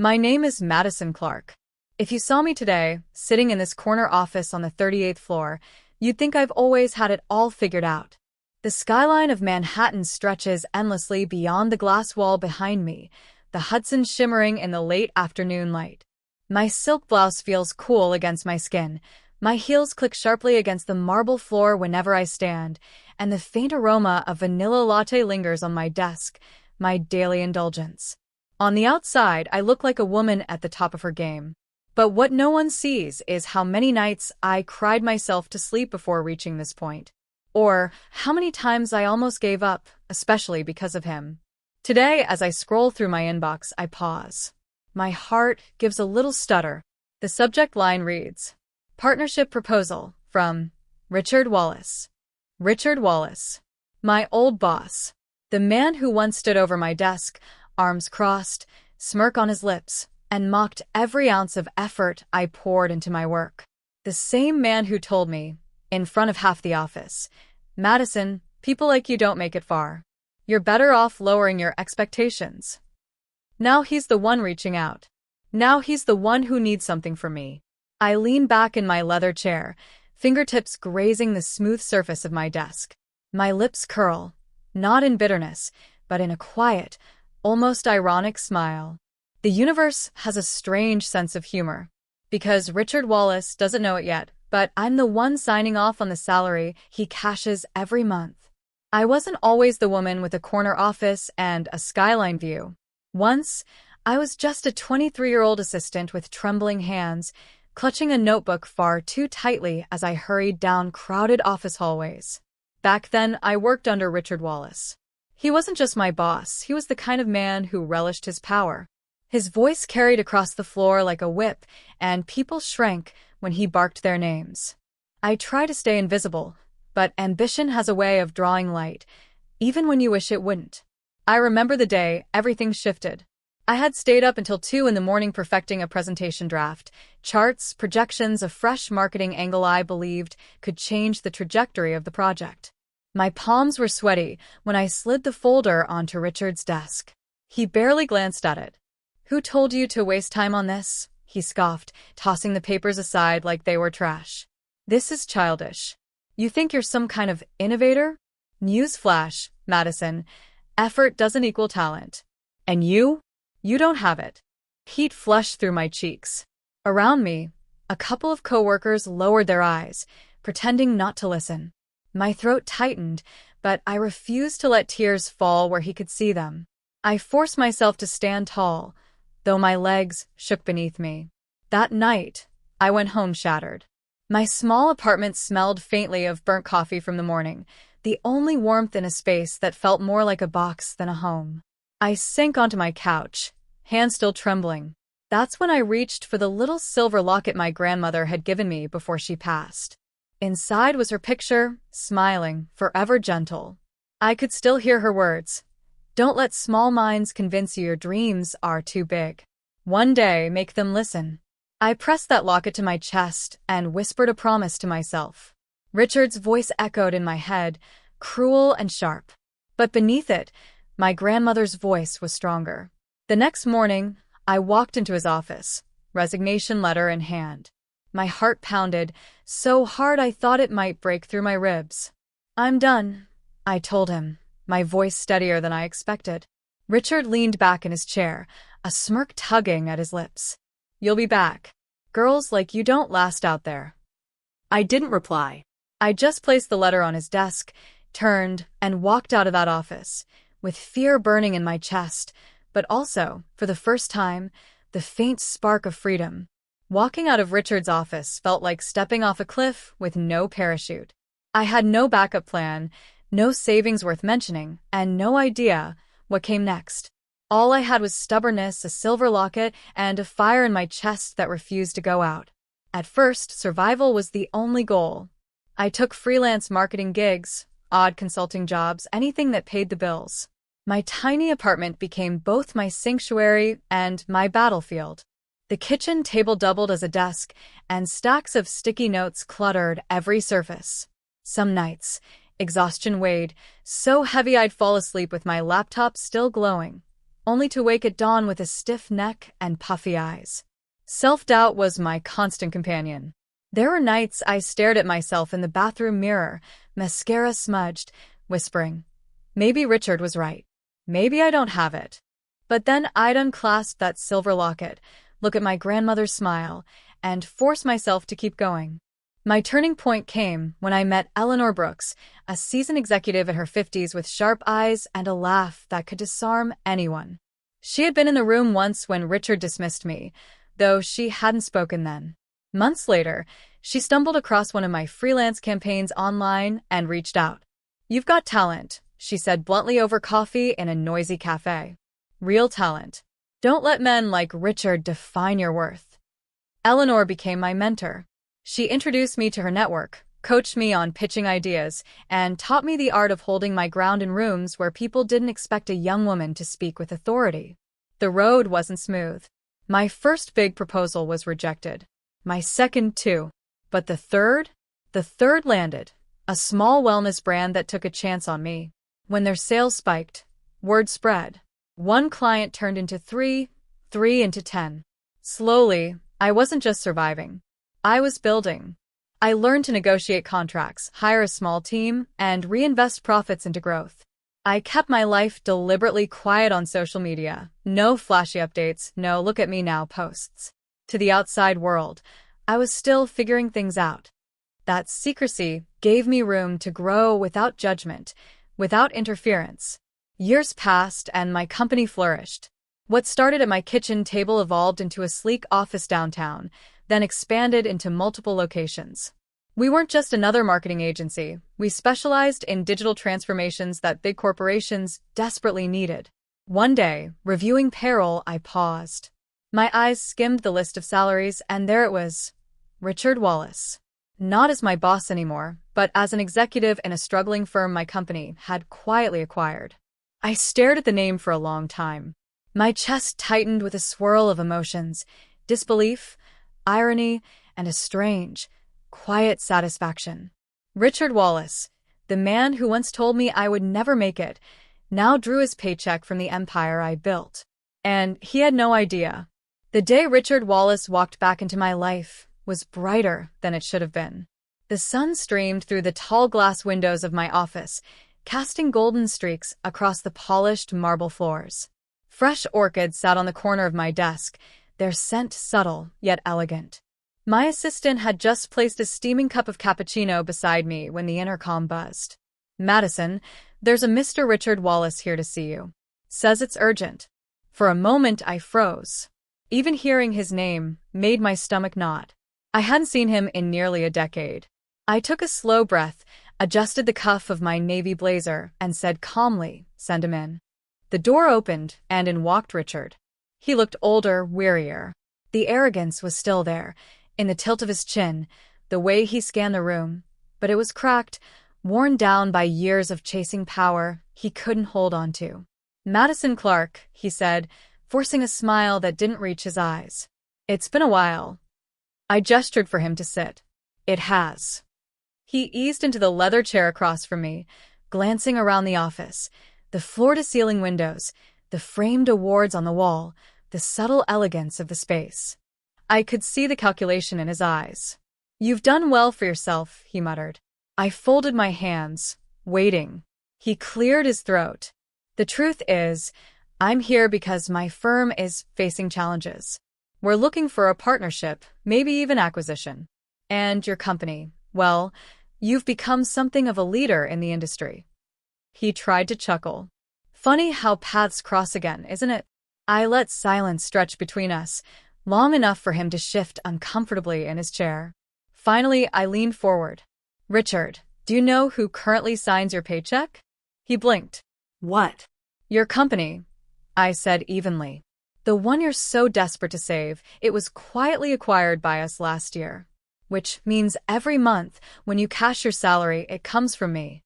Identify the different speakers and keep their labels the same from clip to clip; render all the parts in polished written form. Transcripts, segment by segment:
Speaker 1: My name is Madison Clark. If you saw me today, sitting in this corner office on the 38th floor, you'd think I've always had it all figured out. The skyline of Manhattan stretches endlessly beyond the glass wall behind me, the Hudson shimmering in the late afternoon light. My silk blouse feels cool against my skin, my heels click sharply against the marble floor whenever I stand, and the faint aroma of vanilla latte lingers on my desk, my daily indulgence. On the outside, I look like a woman at the top of her game. But what no one sees is how many nights I cried myself to sleep before reaching this point. Or how many times I almost gave up, especially because of him. Today, as I scroll through my inbox, I pause. My heart gives a little stutter. The subject line reads, "Partnership Proposal from Richard Wallace." Richard Wallace. My old boss. The man who once stood over my desk, arms crossed, smirk on his lips, and mocked every ounce of effort I poured into my work. The same man who told me, in front of half the office, "Madison, people like you don't make it far. You're better off lowering your expectations." Now he's the one reaching out. Now he's the one who needs something from me. I lean back in my leather chair, fingertips grazing the smooth surface of my desk. My lips curl, not in bitterness, but in a quiet, almost ironic smile. The universe has a strange sense of humor. Because Richard Wallace doesn't know it yet, but I'm the one signing off on the salary he cashes every month. I wasn't always the woman with a corner office and a skyline view. Once, I was just a 23-year-old assistant with trembling hands, clutching a notebook far too tightly as I hurried down crowded office hallways. Back then, I worked under Richard Wallace. He wasn't just my boss, he was the kind of man who relished his power. His voice carried across the floor like a whip, and people shrank when he barked their names. I try to stay invisible, but ambition has a way of drawing light, even when you wish it wouldn't. I remember the day everything shifted. I had stayed up until 2 in the morning perfecting a presentation draft, charts, projections, a fresh marketing angle I believed could change the trajectory of the project. My palms were sweaty when I slid the folder onto Richard's desk. He barely glanced at it. "Who told you to waste time on this?" he scoffed, tossing the papers aside like they were trash. "This is childish. You think you're some kind of innovator? Newsflash, Madison. Effort doesn't equal talent. And you? You don't have it." Heat flushed through my cheeks. Around me, a couple of coworkers lowered their eyes, pretending not to listen. My throat tightened, but I refused to let tears fall where he could see them. I forced myself to stand tall, though my legs shook beneath me. That night, I went home shattered. My small apartment smelled faintly of burnt coffee from the morning, the only warmth in a space that felt more like a box than a home. I sank onto my couch, hands still trembling. That's when I reached for the little silver locket my grandmother had given me before she passed. Inside was her picture, smiling, forever gentle. I could still hear her words. "Don't let small minds convince you your dreams are too big. One day, make them listen." I pressed that locket to my chest and whispered a promise to myself. Richard's voice echoed in my head, cruel and sharp. But beneath it, my grandmother's voice was stronger. The next morning, I walked into his office, resignation letter in hand. My heart pounded, so hard I thought it might break through my ribs. "I'm done," I told him, my voice steadier than I expected. Richard leaned back in his chair, a smirk tugging at his lips. "You'll be back. Girls like you don't last out there." I didn't reply. I just placed the letter on his desk, turned, and walked out of that office, with fear burning in my chest, but also, for the first time, the faint spark of freedom. Walking out of Richard's office felt like stepping off a cliff with no parachute. I had no backup plan, no savings worth mentioning, and no idea what came next. All I had was stubbornness, a silver locket, and a fire in my chest that refused to go out. At first, survival was the only goal. I took freelance marketing gigs, odd consulting jobs, anything that paid the bills. My tiny apartment became both my sanctuary and my battlefield. The kitchen table doubled as a desk, and stacks of sticky notes cluttered every surface. Some nights, exhaustion weighed, so heavy I'd fall asleep with my laptop still glowing. only to wake at dawn with a stiff neck and puffy eyes. Self-doubt was my constant companion. There were nights I stared at myself in the bathroom mirror, mascara smudged, whispering, maybe Richard was right. Maybe I don't have it. But then I'd unclasp that silver locket, look at my grandmother's smile, and force myself to keep going. My turning point came when I met Eleanor Brooks, a seasoned executive in her 50s with sharp eyes and a laugh that could disarm anyone. She had been in the room once when Richard dismissed me, though she hadn't spoken then. Months later, she stumbled across one of my freelance campaigns online and reached out. "You've got talent," she said bluntly over coffee in a noisy cafe. "Real talent. Don't let men like Richard define your worth." Eleanor became my mentor. She introduced me to her network, coached me on pitching ideas, and taught me the art of holding my ground in rooms where people didn't expect a young woman to speak with authority. The road wasn't smooth. My first big proposal was rejected. My second, too. But the third landed. A small wellness brand that took a chance on me. When their sales spiked, word spread. One client turned into three into 10. Slowly, I wasn't just surviving. I was building. I learned to negotiate contracts, hire a small team, and reinvest profits into growth. I kept my life deliberately quiet on social media. No flashy updates, no look at me now posts. To the outside world, I was still figuring things out. That secrecy gave me room to grow without judgment, without interference. Years passed and my company flourished. What started at my kitchen table evolved into a sleek office downtown, then expanded into multiple locations. We weren't just another marketing agency. We specialized in digital transformations that big corporations desperately needed. One day, reviewing payroll, I paused. My eyes skimmed the list of salaries, and there it was. Richard Wallace. Not as my boss anymore, but as an executive in a struggling firm my company had quietly acquired. I stared at the name for a long time. My chest tightened with a swirl of emotions, disbelief, irony, and a strange, quiet satisfaction. Richard Wallace, the man who once told me I would never make it, now drew his paycheck from the empire I built. And he had no idea. The day Richard Wallace walked back into my life was brighter than it should have been. The sun streamed through the tall glass windows of my office, casting golden streaks across the polished marble floors. Fresh orchids sat on the corner of my desk, their scent subtle yet elegant. My assistant had just placed a steaming cup of cappuccino beside me when the intercom buzzed. "Madison, there's a Mr. Richard Wallace here to see you. Says it's urgent." For a moment I froze. Even hearing his name made my stomach knot. I hadn't seen him in nearly a decade. I took a slow breath, adjusted the cuff of my navy blazer, and said calmly, "Send him in." The door opened, and in walked Richard. He looked older, wearier. The arrogance was still there, in the tilt of his chin, the way he scanned the room, but it was cracked, worn down by years of chasing power he couldn't hold on to. "Madison Clark," he said, forcing a smile that didn't reach his eyes. "It's been a while." I gestured for him to sit. "It has." He eased into the leather chair across from me, glancing around the office, the floor-to-ceiling windows, the framed awards on the wall, the subtle elegance of the space. I could see the calculation in his eyes. "You've done well for yourself," he muttered. I folded my hands, waiting. He cleared his throat. "The truth is, I'm here because my firm is facing challenges. We're looking for a partnership, maybe even acquisition. And your company, well, you've become something of a leader in the industry." He tried to chuckle. "Funny how paths cross again, isn't it?" I let silence stretch between us, long enough for him to shift uncomfortably in his chair. Finally, I leaned forward. "Richard, do you know who currently signs your paycheck?" He blinked.
Speaker 2: "What?"
Speaker 1: "Your company," I said evenly. "The one you're so desperate to save. It was quietly acquired by us last year. Which means every month, when you cash your salary, it comes from me."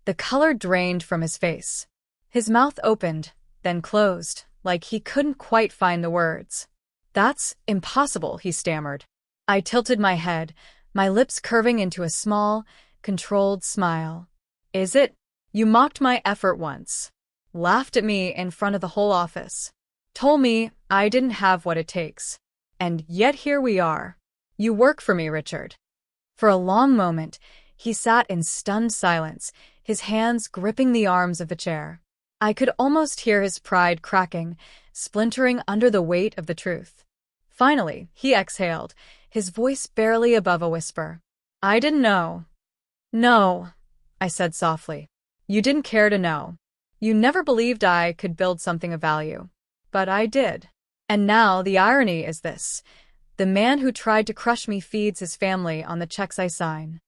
Speaker 1: The color drained from his face. His mouth opened, then closed, like he couldn't quite find the words. "That's impossible," he stammered. I tilted my head, my lips curving into a small, controlled smile. "Is it? You mocked my effort once. laughed at me in front of the whole office, told me I didn't have what it takes. And yet here we are. You work for me, Richard. For a long moment, he sat in stunned silence, his hands gripping the arms of the chair. I could almost hear his pride cracking, splintering under the weight of the truth. Finally, he exhaled, his voice barely above a whisper. I didn't know. No, I said softly. You didn't care to know. You never believed I could build something of value. But I did. And now the irony is this. The man who tried to crush me feeds his family on the checks I sign.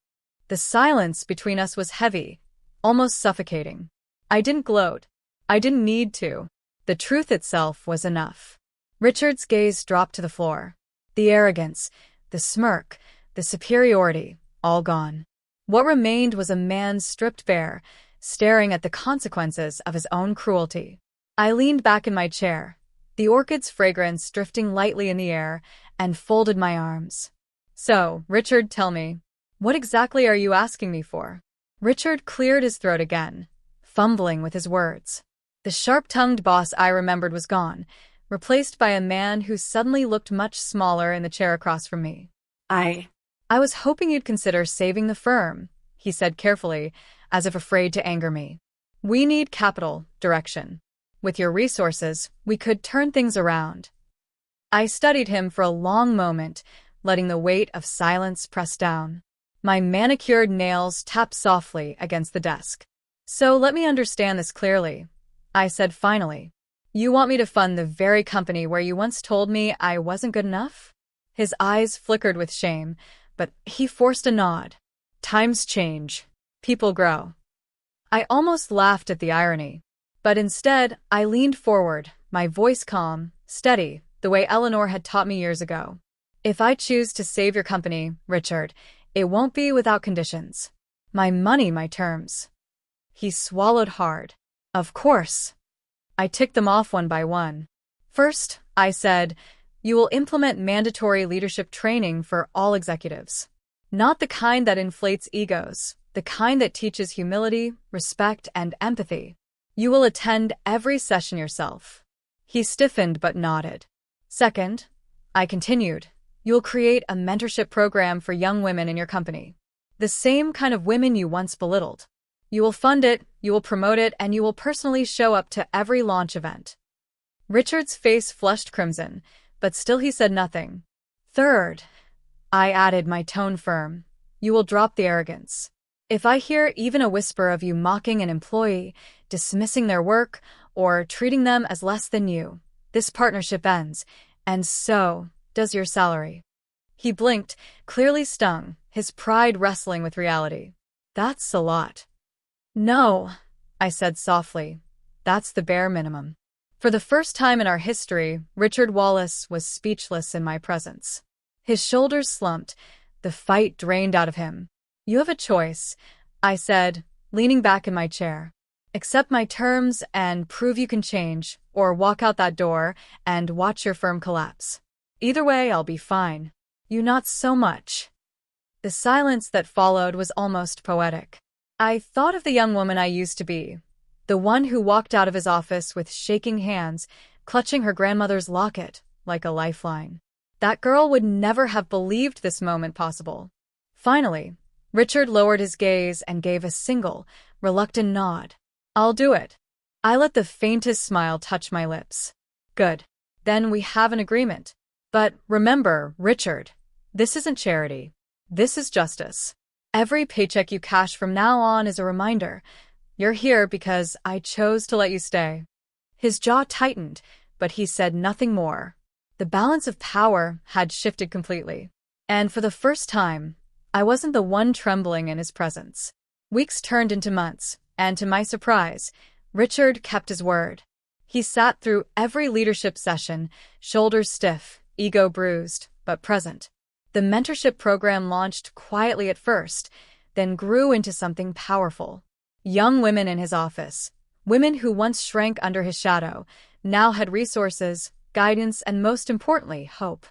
Speaker 1: The silence between us was heavy, almost suffocating. I didn't gloat. I didn't need to. The truth itself was enough. Richard's gaze dropped to the floor. The arrogance, the smirk, the superiority, all gone. What remained was a man stripped bare, staring at the consequences of his own cruelty. I leaned back in my chair, the orchid's fragrance drifting lightly in the air, and folded my arms. So, Richard, tell me, what exactly are you asking me for? Richard cleared his throat again, fumbling with his words. The sharp-tongued boss I remembered was gone, replaced by a man who suddenly looked much smaller in the chair across from me. I was hoping you'd consider saving the firm, he said carefully, as if afraid to anger me. We need capital, direction. With your resources, we could turn things around. I studied him for a long moment, letting the weight of silence press down. My manicured nails tapped softly against the desk. So let me understand this clearly, I said finally. You want me to fund the very company where you once told me I wasn't good enough? His eyes flickered with shame, but he forced a nod. Times change. People grow. I almost laughed at the irony. But instead, I leaned forward, my voice calm, steady, the way Eleanor had taught me years ago. If I choose to save your company, Richard, it won't be without conditions. My money, my terms. He swallowed hard. Of course. I ticked them off one by one. First, I said, you will implement mandatory leadership training for all executives. Not the kind that inflates egos, the kind that teaches humility, respect, and empathy. You will attend every session yourself. He stiffened but nodded. Second, I continued, you'll create a mentorship program for young women in your company. The same kind of women you once belittled. You will fund it, you will promote it, and you will personally show up to every launch event. Richard's face flushed crimson, but still he said nothing. Third, I added, my tone firm, you will drop the arrogance. If I hear even a whisper of you mocking an employee, dismissing their work, or treating them as less than you, this partnership ends, and so does your salary. He blinked, clearly stung, his pride wrestling with reality. That's a lot. No, I said softly. That's the bare minimum. For the first time in our history, Richard Wallace was speechless in my presence. His shoulders slumped, the fight drained out of him. You have a choice, I said, leaning back in my chair. Accept my terms and prove you can change, or walk out that door and watch your firm collapse. Either way, I'll be fine. You not so much. The silence that followed was almost poetic. I thought of the young woman I used to be, the one who walked out of his office with shaking hands, clutching her grandmother's locket like a lifeline. That girl would never have believed this moment possible. Finally, Richard lowered his gaze and gave a single, reluctant nod. I'll do it. I let the faintest smile touch my lips. Good. Then we have an agreement. But remember, Richard, this isn't charity. This is justice. Every paycheck you cash from now on is a reminder. You're here because I chose to let you stay. His jaw tightened, but he said nothing more. The balance of power had shifted completely. And for the first time, I wasn't the one trembling in his presence. Weeks turned into months, and to my surprise, Richard kept his word. He sat through every leadership session, shoulders stiff, ego bruised, but present. The mentorship program launched quietly at first, then grew into something powerful. Young women in his office, women who once shrank under his shadow, now had resources, guidance, and most importantly, hope.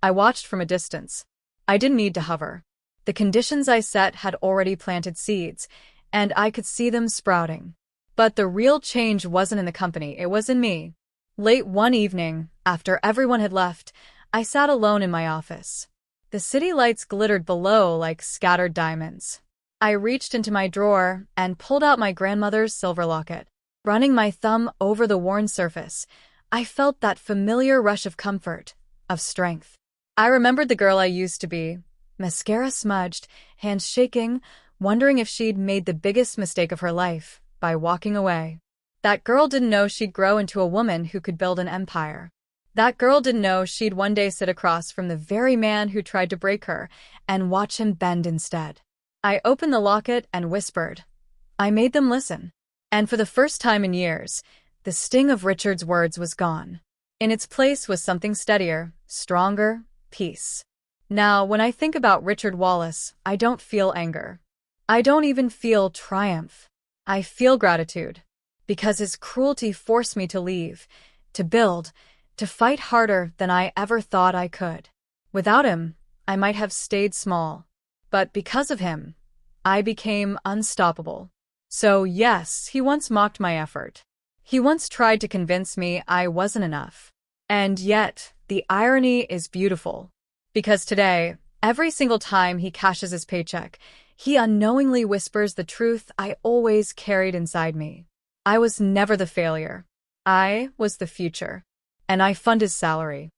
Speaker 1: I watched from a distance. I didn't need to hover. The conditions I set had already planted seeds, and I could see them sprouting. But the real change wasn't in the company, it was in me. Late one evening, after everyone had left, I sat alone in my office. The city lights glittered below like scattered diamonds. I reached into my drawer and pulled out my grandmother's silver locket. Running my thumb over the worn surface, I felt that familiar rush of comfort, of strength. I remembered the girl I used to be, mascara smudged, hands shaking, wondering if she'd made the biggest mistake of her life by walking away. That girl didn't know she'd grow into a woman who could build an empire. That girl didn't know she'd one day sit across from the very man who tried to break her and watch him bend instead. I opened the locket and whispered. I made them listen. And for the first time in years, the sting of Richard's words was gone. In its place was something steadier, stronger, peace. Now, when I think about Richard Wallace, I don't feel anger. I don't even feel triumph. I feel gratitude. Because his cruelty forced me to leave, to build, to fight harder than I ever thought I could. Without him, I might have stayed small. But because of him, I became unstoppable. So yes, he once mocked my effort. He once tried to convince me I wasn't enough. And yet, the irony is beautiful. Because today, every single time he cashes his paycheck, he unknowingly whispers the truth I always carried inside me. I was never the failure. I was the future. And I fund his salary.